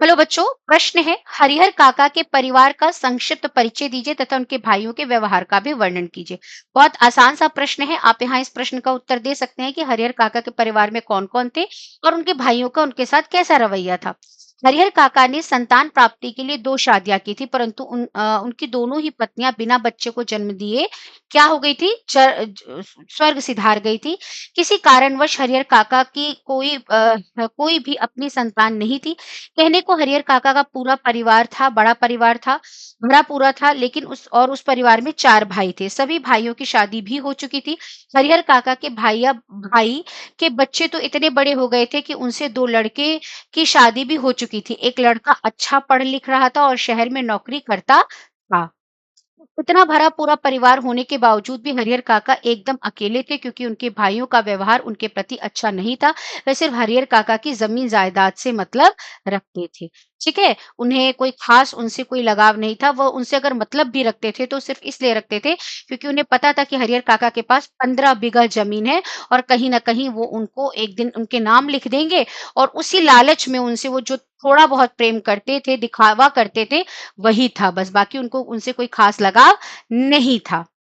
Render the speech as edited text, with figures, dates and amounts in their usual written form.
चलो बच्चों, प्रश्न है, हरिहर काका के परिवार का संक्षिप्त परिचय दीजिए तथा उनके भाइयों के व्यवहार का भी वर्णन कीजिए। बहुत आसान सा प्रश्न है। आप यहाँ इस प्रश्न का उत्तर दे सकते हैं कि हरिहर काका के परिवार में कौन कौन थे और उनके भाइयों का उनके साथ कैसा रवैया था। हरिहर काका ने संतान प्राप्ति के लिए दो शादियां की थी, परंतु उनकी दोनों ही पत्नियां बिना बच्चे को जन्म दिए क्या हो गई थी, स्वर्ग सिधार गई थी। किसी कारणवश हरिहर काका की कोई भी अपनी संतान नहीं थी। कहने को हरिहर काका का पूरा परिवार था, बड़ा परिवार था, भरा पूरा था, लेकिन उस परिवार में 4 भाई थे। सभी भाइयों की शादी भी हो चुकी थी। हरिहर काका के भाई के बच्चे तो इतने बड़े हो गए थे कि उनसे 2 लड़के की शादी भी हो चुकी थी। एक लड़का अच्छा पढ़ लिख रहा था और शहर में नौकरी करता था। इतना भरा पूरा परिवार होने के बावजूद भी हरिहर काका एकदम अकेले थे, क्योंकि उनके भाइयों का व्यवहार उनके प्रति अच्छा नहीं था। वे सिर्फ हरिहर काका की ज़मीन जायदाद से मतलब रखते थे। ठीक है? उन्हें कोई ख़ास उनसे कोई लगाव नहीं था। वो उनसे अगर मतलब भी रखते थे तो सिर्फ इसलिए रखते थे क्योंकि उन्हें पता था कि हरिहर काका के पास 15 बीघा ज़मीन है और कहीं न कहीं वो उनको एक दिन उनके नाम लिख देंगे, और उसी लालच में उनसे वो जो थोड़ा बहुत प्रेम करते थे, दिखावा करते थे, वही था बस। बाकी उनको उनसे कोई ख़ास लगाव नहीं था।